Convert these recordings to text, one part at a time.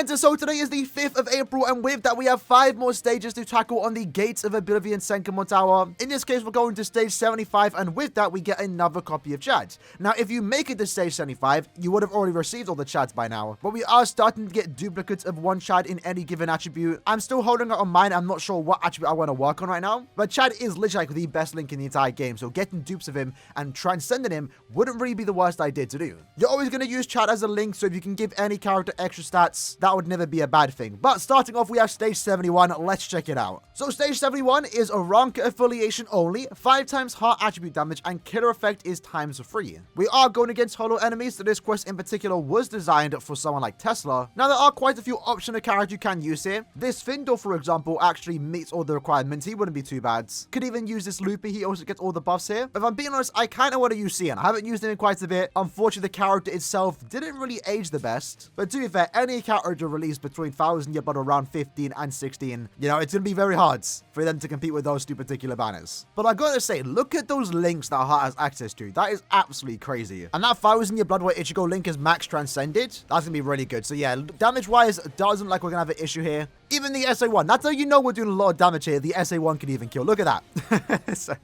And so today is the 5th of April, and with that we have 5 more stages to tackle on the gates of Oblivion Senkaimon Tower. In this case, we're going to stage 75, and with that we get another copy of Chad. Now, if you make it to stage 75, you would have already received all the Chads by now, but we are starting to get duplicates of one Chad in any given attribute. I'm still holding it on mine. I'm not sure what attribute I want to work on right now, but Chad is literally like the best link in the entire game, so getting dupes of him and transcending him wouldn't really be the worst idea to do. You're always going to use Chad as a link, so if you can give any character extra stats, that would never be a bad thing. But starting off, we have stage 71. Let's check it out. So stage 71 is a rank affiliation only, 5 times heart attribute damage, and killer effect is ×3. We are going against holo enemies, so this quest in particular was designed for someone like Tesla. Now, there are quite a few optional characters you can use here. This Findor, for example, actually meets all the requirements. He wouldn't be too bad. Could even use this Loopy. He also gets all the buffs here. But if I'm being honest, I kind of want to use Cian. I haven't used him in quite a bit. Unfortunately, the character itself didn't really age the best. But to be fair, any character released between 1000 year but around 15 and 16, you know, it's going to be very hard for them to compete with those two particular banners. But I gotta say, look at those links that Heart has access to. That is absolutely crazy. And that 1000 year Bloodweight Ichigo link is max transcended. That's going to be really good. So yeah, damage-wise, doesn't like we're going to have an issue here. Even the SA1, that's how you know we're doing a lot of damage here. The SA1 can even kill. Look at that. So,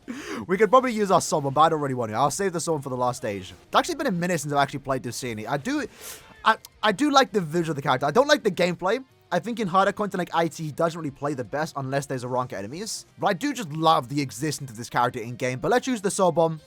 we could probably use our Sombon, but I don't really want to. I'll save the Sombon for the last stage. It's actually been a minute since I've actually played this scene. I do like the visual of the character. I don't like the gameplay. I think in harder content like IT, he doesn't really play the best unless there's a rank enemies. But I do just love the existence of this character in game. But let's use the Soul Bomb.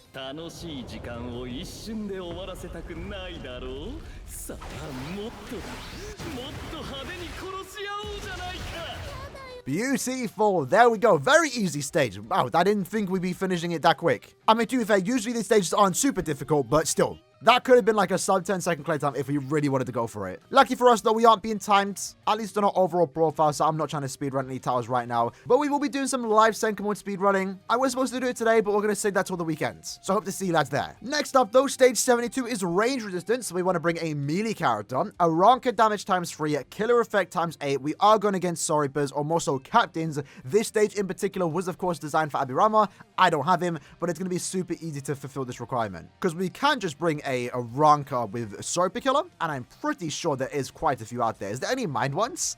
Beautiful. There we go. Very easy stage. Wow, I didn't think we'd be finishing it that quick. I mean, to be fair, usually these stages aren't super difficult, but still. That could have been like a sub 10 second clear time if we really wanted to go for it. Lucky for us though, we aren't being timed, at least on our overall profile, so I'm not trying to speedrun any towers right now. But we will be doing some live Senkaimon speedrunning. I was supposed to do it today, but we're going to save that till the weekend. So I hope to see you lads there. Next up though, stage 72 is range resistance, so we want to bring a melee character, a rank damage ×3, killer effect ×8. We are going against Soripers, or more so captains. This stage in particular was of course designed for Abirama. I don't have him, but it's going to be super easy to fulfill this requirement, because we can just bring a ranker with Sorpa Killer, and I'm pretty sure there is quite a few out there. Is there any mind ones?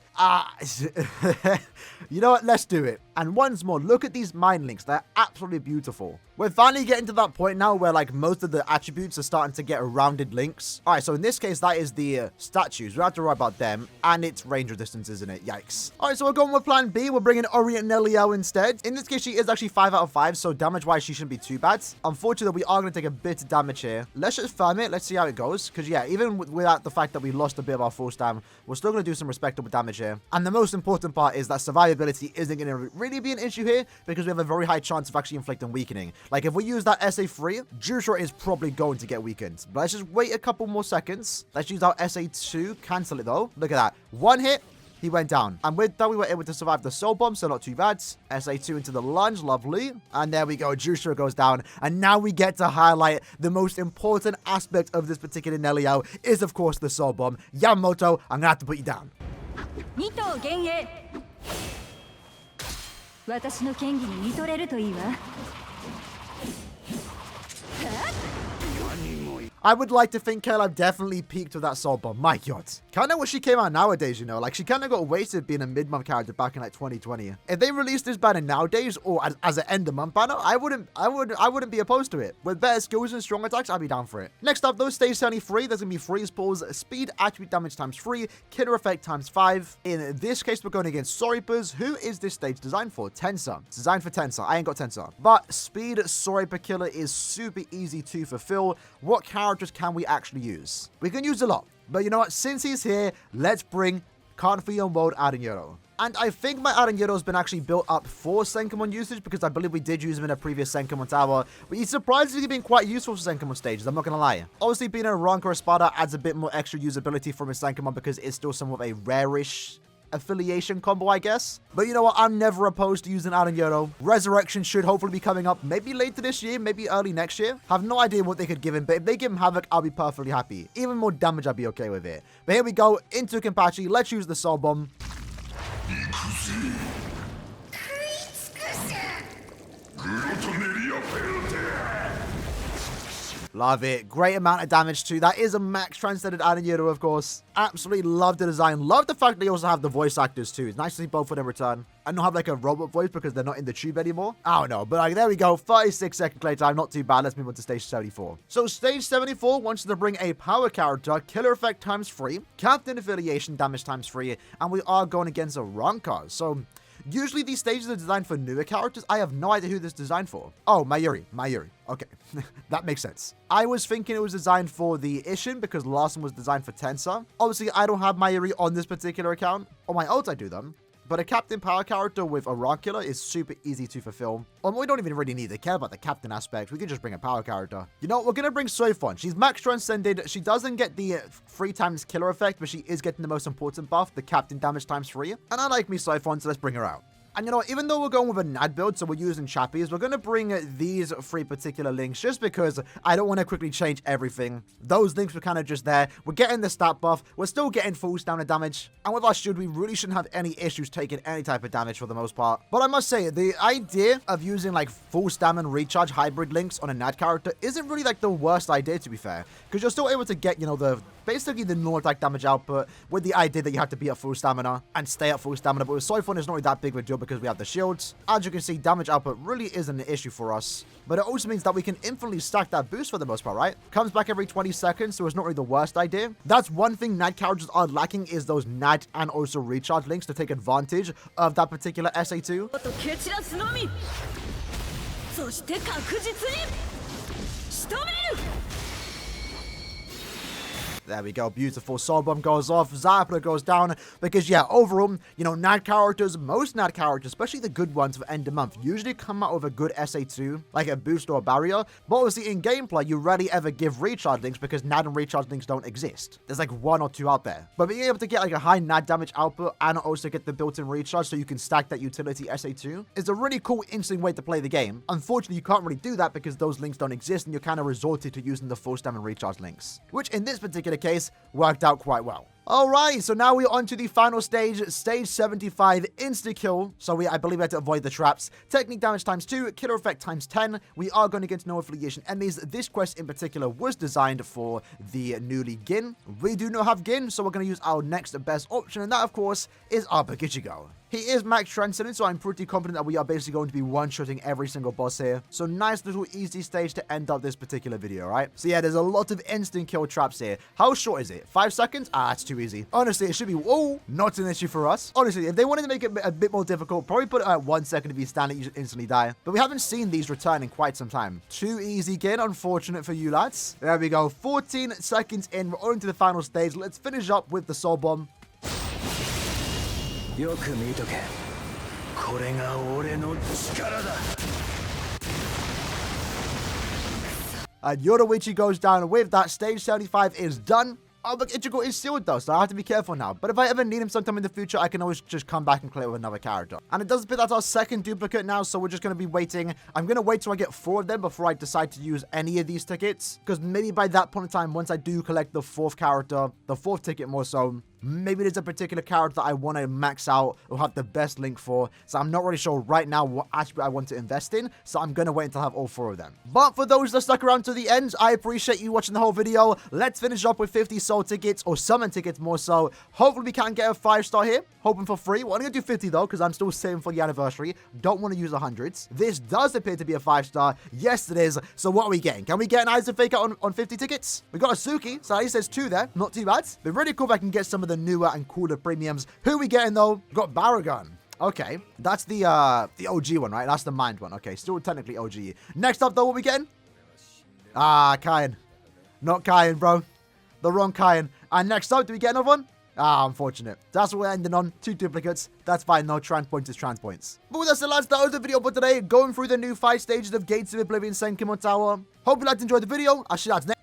You know what? Let's do it. And once more, look at these mind links. They're absolutely beautiful. We're finally getting to that point now where like most of the attributes are starting to get rounded links. All right, so in this case, that is the statues. We don't have to worry about them, and it's range resistance, isn't it? Yikes. All right, so we're going with plan B. We're bringing Aaroniero instead. In this case, she is actually 5 out of 5, so damage-wise, she shouldn't be too bad. Unfortunately, we are going to take a bit of damage here. Let's just farm it. Let's see how it goes, because yeah, even without the fact that we lost a bit of our full stam, we're still going to do some respectable damage here. And the most important part is that survivability isn't going to really be an issue here, because we have a very high chance of actually inflicting weakening. Like if we use that SA3, Jusha is probably going to get weakened. But let's just wait a couple more seconds. Let's use our SA2. Cancel it though. Look at that. One hit. He went down. And with that, we were able to survive the Soul Bomb, so not too bad. SA2 into the lunge. Lovely. And there we go. Jusha goes down. And now we get to highlight the most important aspect of this particular Nelio is, of course, the Soul Bomb. Yamamoto, I'm going to have to put you down. 私の剣技に見とれるといいわ。I would like to think Caleb definitely peaked with that Soul Bomb. My god. Kind of wish she came out nowadays, you know. Like, she kind of got wasted being a mid-month character back in, like, 2020. If they released this banner nowadays, or as an end-of-month banner, I wouldn't be opposed to it. With better skills and strong attacks, I'd be down for it. Next up, though, stage 73, there's going to be freeze pulls, speed attribute damage ×3, killer effect ×5. In this case, we're going against Soripers. Who is this stage designed for? Tensor. It's designed for Tensor. I ain't got Tensor. But speed Soriper Killer is super easy to fulfill. What characters can we actually use? We can use a lot. But you know what? Since he's here, let's bring Confio Mode Aaroniero. And I think my Aaroniero has been actually built up for Senkaimon usage, because I believe we did use him in a previous Senkaimon tower. But he's surprisingly been quite useful for Senkaimon stages, I'm not going to lie. Obviously, being a rank or a Spada adds a bit more extra usability from his Senkaimon, because it's still somewhat a rare-ish affiliation combo, I guess. But you know what? I'm never opposed to using Aaroniero. Resurrection should hopefully be coming up maybe later this year, maybe early next year. Have no idea what they could give him, but if they give him Havoc, I'll be perfectly happy. Even more damage, I'll be okay with it. But here we go, into Kenpachi. Let's use the Soul Bomb. Love it. Great amount of damage too. That is a max transcended Aaroniero, of course. Absolutely love the design. Love the fact they also have the voice actors too. It's nice to see both of them return. And not have like a robot voice because they're not in the tube anymore. I don't know. But like, there we go. 36-second playtime. Not too bad. Let's move on to stage 74. So stage 74 wants to bring a power character, killer effect times 3, captain affiliation damage times 3, and we are going against a Ronka. So usually these stages are designed for newer characters. I have no idea who this is designed for. Oh, Mayuri. Okay, that makes sense. I was thinking it was designed for the Ishin because the last one was designed for Tensa. Obviously, I don't have Mayuri on this particular account. On my old, I do them. But a captain power character with Aurora is super easy to fulfill. We don't even really need to care about the captain aspect. We can just bring a power character. You know what? We're going to bring Soifon. She's max transcended. She doesn't get the 3 times killer effect, but she is getting the most important buff, the captain damage times 3. And I like me Soifon, so let's bring her out. And you know, even though we're going with a NAD build, so we're using Chappies, we're going to bring these 3 particular links just because I don't want to quickly change everything. Those links were kind of just there. We're getting the stat buff. We're still getting full stamina damage. And with our shield, we really shouldn't have any issues taking any type of damage for the most part. But I must say, the idea of using like full stamina recharge hybrid links on a NAD character isn't really like the worst idea, to be fair. Because you're still able to get, you know, basically the normal attack damage output with the idea that you have to be at full stamina and stay at full stamina. But with Soifon, it's not really that big of a deal because we have the shields. As you can see, damage output really isn't an issue for us. But it also means that we can infinitely stack that boost for the most part, right? Comes back every 20 seconds, so it's not really the worst idea. That's one thing NAD characters are lacking is those NAD and also recharge links to take advantage of that particular SA2. There we go. Beautiful. Soul Bomb goes off. Zappler goes down. Because, yeah, overall, you know, NAD characters, most NAD characters, especially the good ones for end of month, usually come out with a good SA2, like a boost or a barrier. But obviously, in gameplay, you rarely ever give recharge links because NAD and recharge links don't exist. There's like 1 or 2 out there. But being able to get like a high NAD damage output and also get the built-in recharge so you can stack that utility SA2 is a really cool, interesting way to play the game. Unfortunately, you can't really do that because those links don't exist and you're kind of resorted to using the full stamina recharge links, which in this particular case worked out quite well. Alright, so now we're on to the final stage, stage 75, insta-kill. So I believe we have to avoid the traps. Technique damage times 2, killer effect times 10. We are going against no affiliation enemies. This quest in particular was designed for the newly Gin. We do not have Gin, so we're going to use our next best option, and that, of course, is our Bakichigo. He is max transcendent, so I'm pretty confident that we are basically going to be one-shotting every single boss here. So nice little easy stage to end up this particular video, right? So yeah, there's a lot of instant kill traps here. How short is it? 5 seconds? Ah, that's too easy. Honestly, it should be, whoa, not an issue for us. Honestly, if they wanted to make it a bit more difficult, probably put it at 1 second. If you stand it, you should instantly die. But we haven't seen these return in quite some time. Too easy again, unfortunate for you lads. There we go, 14 seconds in. We're on to the final stage. Let's finish up with the Soul Bomb. And Yoruichi goes down. With that, stage 75 is done. Oh, but Ichigo is sealed though, so I have to be careful now. But if I ever need him sometime in the future, I can always just come back and clear with another character. And it does appear that's our second duplicate now, so we're just going to be waiting. I'm going to wait till I get 4 of them before I decide to use any of these tickets. Because maybe by that point in time, once I do collect the 4th character, the 4th ticket more so, maybe there's a particular character that I want to max out or have the best link for. So I'm not really sure right now what attribute I want to invest in. So I'm going to wait until I have all 4 of them. But for those that stuck around to the end, I appreciate you watching the whole video. Let's finish up with 50 soul tickets or summon tickets more so. Hopefully we can get a 5-star here. Hoping for free. Well, I'm going to do 50 though because I'm still saving for the anniversary. Don't want to use the hundreds. This does appear to be a 5-star. Yes, it is. So what are we getting? Can we get an Aizen Fake Out on 50 tickets? We got a Suki. So at least there's 2 there. Not too bad. But really cool if I can get some of the newer and cooler premiums. Who are we getting though? We got Baragon. Okay, that's the OG one, right? That's the Mind one. Okay, still technically OG. Next up though, what are we getting? Ah, Kayan. Not Kayan, bro. The wrong Kayan. And next up, do we get another one? Ah, unfortunate. That's what we're ending on. 2 duplicates. That's fine. No trans points is trans points. But with that, lads, that was the video for today. Going through the new 5 stages of Gates of Oblivion Senkaimon Tower. Hope you liked and enjoyed the video. I'll see you lads next.